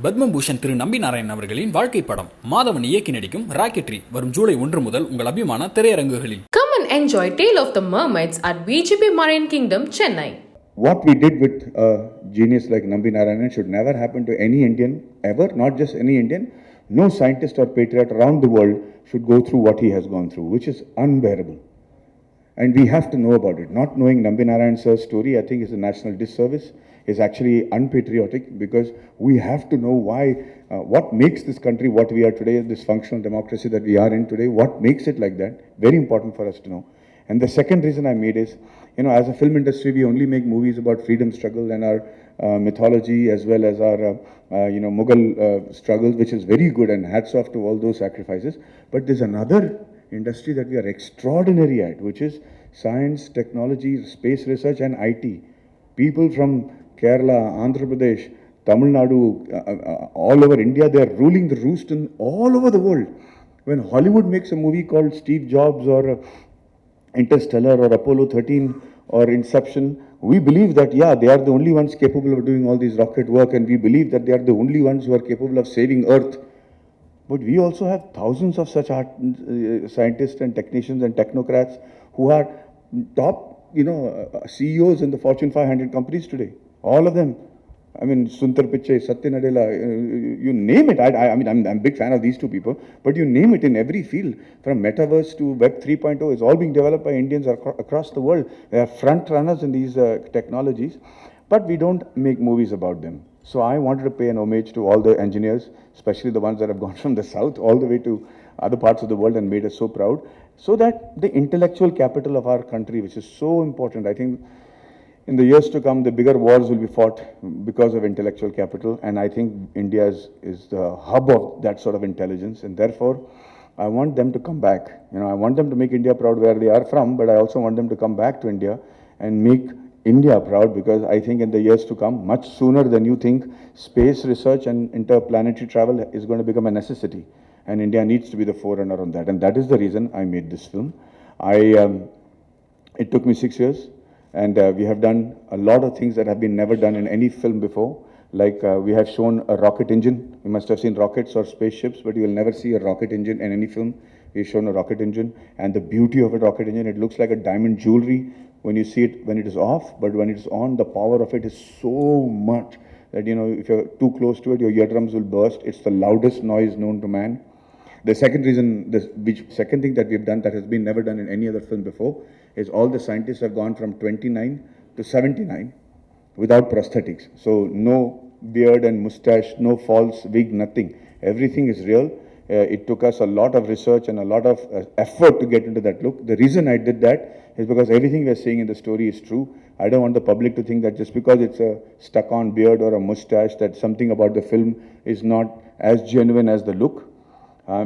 பத்மபூஷன் திரு நம்பி நாராயணன் அவர்களின் வாழ்க்கை படம் மாதவன் இயக்கி நடிக்கும் ராக்கெட்ரி வரும் ஜூலை 1 முதல் உங்கள் அபிமான திரையரங்குகளில். Come and enjoy Tale of the Mermaids at VGP Marine Kingdom, Chennai. What we did with a genius like Nambi Narayanan should never happen to any Indian ever, not just any Indian. No scientist or patriot around the world should go through what he has gone through, which is unbearable. And we have to know about it. Not knowing Nambi Narayan sir's story, I think, is a national disservice. Is actually unpatriotic, because we have to know why, what makes this country what we are today, this functional democracy that we are in today, what makes it like that. Very important for us to know. And the second reason I made is, as a film industry, we only make movies about freedom struggle and our mythology, as well as our, Mughal struggle, which is very good, and hats off to all those sacrifices. But there's another industry that we are extraordinary at, which is science, technology, space research, and IT. People from Kerala, Andhra Pradesh, Tamil Nadu, all over India, they are ruling the roost in all over the world. When Hollywood makes a movie called Steve Jobs or Interstellar or Apollo 13 or Inception, we believe that, they are the only ones capable of doing all these rocket work, and we believe that they are the only ones who are capable of saving Earth. But we also have thousands of such scientists and technicians and technocrats who are top, CEOs in the Fortune 500 companies today. All of them. I mean, Sundar Pichai, Satya Nadella, you name it. I'm a big fan of these two people, but you name it in every field, from metaverse to Web 3.0, is all being developed by Indians across the world. They are front runners in these technologies, but we don't make movies about them. So I wanted to pay an homage to all the engineers, especially the ones that have gone from the south all the way to other parts of the world and made us so proud, so that the intellectual capital of our country, which is so important, I think, in the years to come, the bigger wars will be fought because of intellectual capital, and I think India is the hub of that sort of intelligence, and therefore I want them to come back. I want them to make India proud where they are from, but I also want them to come back to India and make India proud, because I think in the years to come, much sooner than you think, space research and interplanetary travel is going to become a necessity, and India needs to be the forerunner on that, and that is the reason I made this film. It took me 6 years. And we have done a lot of things that have been never done in any film before. Like we have shown a rocket engine. You must have seen rockets or spaceships, but you will never see a rocket engine in any film. We've shown a rocket engine, and the beauty of a rocket engine, it looks like a diamond jewelry when you see it when it is off, but when it is on, the power of it is so much that, if you're too close to it, your eardrums will burst. It's the loudest noise known to man. The second reason, second thing that we've done that has been never done in any other film before, is all the scientists have gone from 29 to 79 without prosthetics. So no beard and mustache, no false wig, nothing. Everything is real. It took us a lot of research and a lot of effort to get into that look. The reason I did that is because everything we're seeing in the story is true. I don't want the public to think that just because it's a stuck-on beard or a mustache, that something about the film is not as genuine as the look.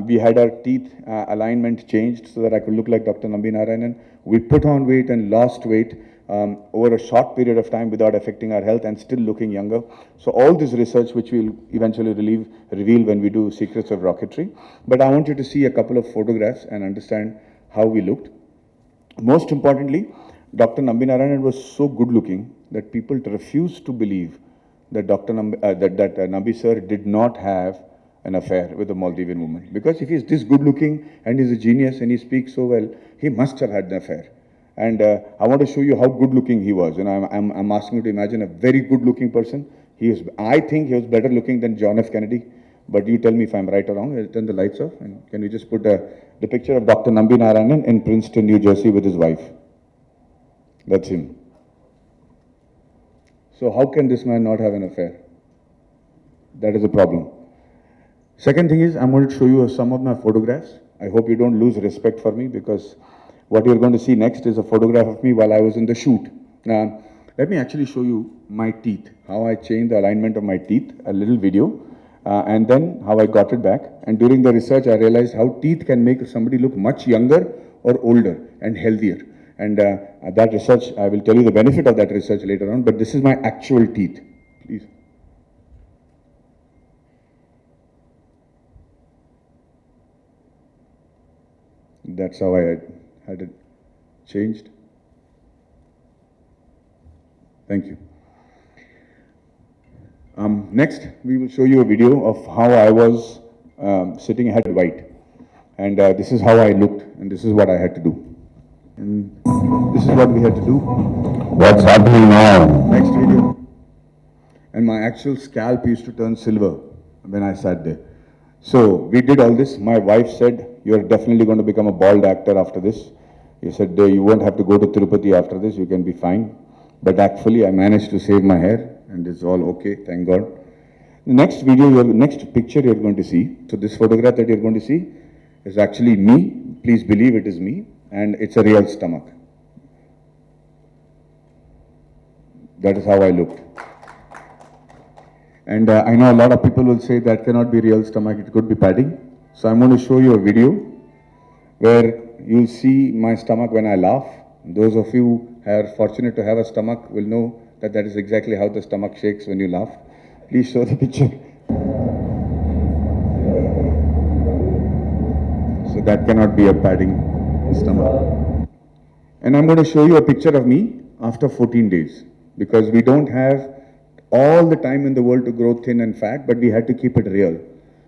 We had our teeth alignment changed so that I could look like Dr. Nambi Narayanan. We put on weight and lost weight over a short period of time without affecting our health and still looking younger. So all this research, which we'll eventually reveal when we do Secrets of Rocketry. But I want you to see a couple of photographs and understand how we looked. Most importantly, Dr. Nambi Narayanan was so good looking that people refused to believe that Nambi sir did not have an affair with a Maldivian woman. Because if he's this good looking and he's a genius and he speaks so well, he must have had an affair. And I want to show you how good looking he was. I'm asking you to imagine a very good looking person. I think he was better looking than John F. Kennedy. But you tell me if I'm right or wrong. I'll turn the lights off. And can we just put the picture of Dr. Nambi Narayanan in Princeton, New Jersey with his wife? That's him. So how can this man not have an affair? That is a problem. Second thing is, I'm going to show you some of my photographs. I hope you don't lose respect for me, because what you're going to see next is a photograph of me while I was in the shoot. Now, let me actually show you my teeth, how I changed the alignment of my teeth, a little video, and then how I got it back. And during the research, I realized how teeth can make somebody look much younger or older and healthier. And that research, I will tell you the benefit of that research later on, but this is my actual teeth. Please. That's how I had it changed. Thank you. Next, we will show you a video of how I was sitting at white. And this is how I looked, and this is what I had to do. And this is what we had to do. What's happening now? Next video. And my actual scalp used to turn silver when I sat there. So we did all this. My wife said, "You're definitely going to become a bald actor after this." He said, "You won't have to go to Tirupati after this, you can be fine." But actually, I managed to save my hair, and it's all okay, thank God. The next video, next picture you're going to see. So this photograph that you're going to see is actually me. Please believe it is me, and it's a real stomach. That is how I looked. And I know a lot of people will say that cannot be real stomach, it could be padding. So I'm going to show you a video where you'll see my stomach when I laugh. Those of you who are fortunate to have a stomach will know that that is exactly how the stomach shakes when you laugh. Please show the picture. So that cannot be a padding stomach. And I'm going to show you a picture of me after 14 days. Because we don't have all the time in the world to grow thin and fat, but we had to keep it real.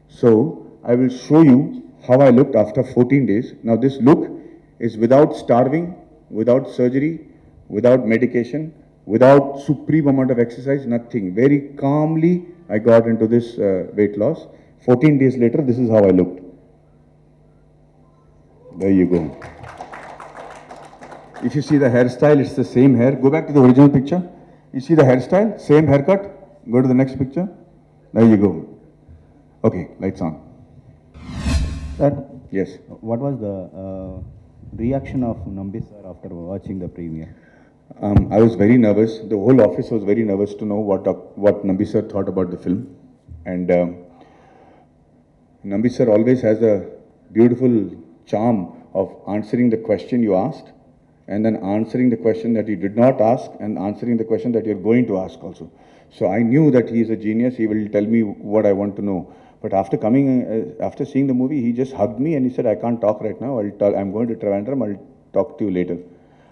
So I will show you how I looked after 14 days. Now this look is without starving, without surgery, without medication, without supreme amount of exercise, nothing. Very calmly I got into this weight loss. 14 days later, this is how I looked. There you go. If you see the hairstyle, it's the same hair. Go back to the original picture. You see the hairstyle, same haircut. Go to the next picture. There you go. Okay, lights on. Sir, Yes. what was the reaction of Nambi sir after watching the premiere? I was very nervous. The whole office was very nervous to know what Nambi sir thought about the film. And Nambi sir always has a beautiful charm of answering the question you asked, and then answering the question that you did not ask, and answering the question that you're going to ask also. So I knew that he is a genius. He will tell me what I want to know. But after after seeing the movie, he just hugged me and he said, "I can't talk right now. I'm going to Trivandrum. I'll talk to you later."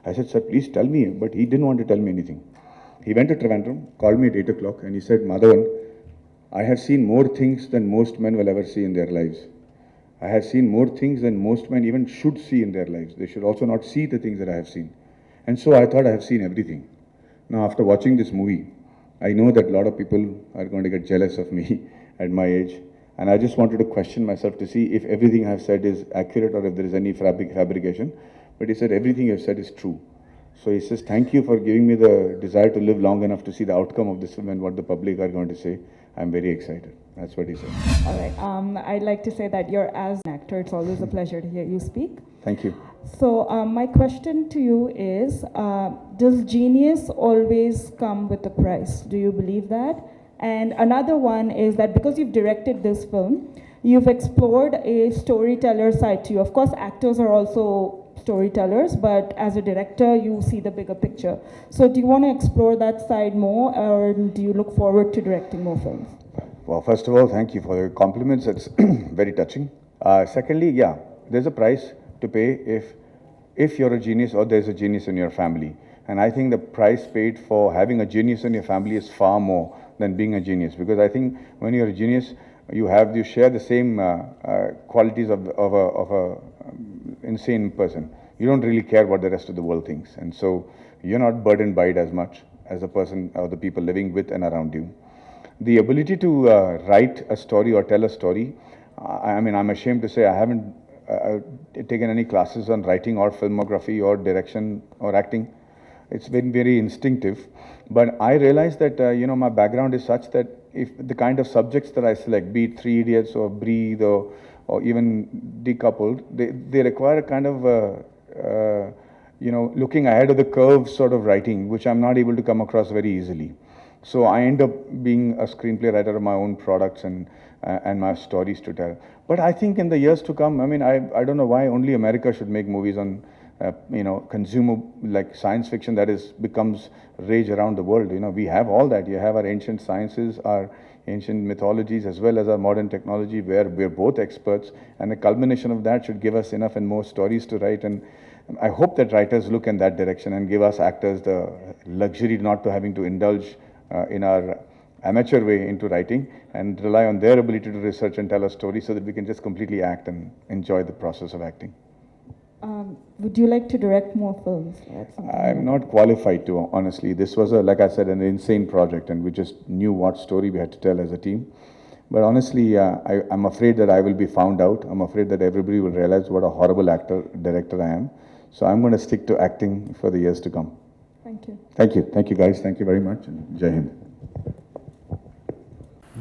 I said, "Sir, please tell me." But he didn't want to tell me anything. He went to Trivandrum, called me at 8 o'clock, and he said, "Madhavan, I have seen more things than most men will ever see in their lives. I have seen more things than most men even should see in their lives. They should also not see the things that I have seen." And so I thought I have seen everything. Now, after watching this movie, I know that a lot of people are going to get jealous of me at my age. And I just wanted to question myself to see if everything I have said is accurate or if there is any fabrication. But he said, everything you have said is true. So he says, "Thank you for giving me the desire to live long enough to see the outcome of this film and what the public are going to say. I'm very excited." That's what he said. All right. I'd like to say that you're as an actor, it's always a pleasure to hear you speak. Thank you. So my question to you is, does genius always come with a price? Do you believe that? And another one is that because you've directed this film, you've explored a storyteller side to you. Of course, actors are also storytellers, but as a director, you see the bigger picture. So do you want to explore that side more, or do you look forward to directing more films? Well, first of all, thank you for your compliments. It's very touching. Secondly, yeah, there's a price to pay if you're a genius or there's a genius in your family. And I think the price paid for having a genius in your family is far more than being a genius. Because I think when you're a genius, you share the same qualities of a insane person. You don't really care what the rest of the world thinks. And so you're not burdened by it as much as the person or the people living with and around you. The ability to write a story or tell a story, I mean, I'm ashamed to say I haven't taken any classes on writing or filmography or direction or acting. It's been very instinctive. But I realized that, my background is such that if the kind of subjects that I select, be it Three Idiots or Breathe or even Decoupled, they require a kind of, looking ahead of the curve sort of writing, which I'm not able to come across very easily. So I end up being a screenplay writer of my own products and my stories to tell. But I think in the years to come, I mean, I don't know why only America should make movies on, consumer, like science fiction that becomes rage around the world. We have all that. You have our ancient sciences, our ancient mythologies, as well as our modern technology, where we're both experts. And the culmination of that should give us enough and more stories to write. And I hope that writers look in that direction and give us actors the luxury not to having to indulge in our amateur way into writing and rely on their ability to research and tell a story so that we can just completely act and enjoy the process of acting. Would you like to direct more films? I'm not qualified to, honestly. This was, like I said, an insane project, and we just knew what story we had to tell as a team. But honestly, I'm afraid that I will be found out. I'm afraid that everybody will realize what a horrible director I am. So I'm going to stick to acting for the years to come. Thank you. Thank you. Thank you, guys. Thank you very much. And Jai Hind.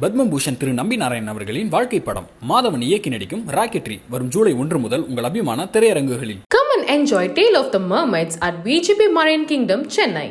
Padma Bhushan திரு நம்பி நாராயணன் அவர்களின் வாழ்க்கை படம் மாதவன் இயக்கி நடிக்கும் rocketry வரும் ஜூலை 1 முதல் உங்கள் அபிமான திரையரங்குகளில். Come and enjoy Tale of the Mermaids at VGP Marine Kingdom, Chennai.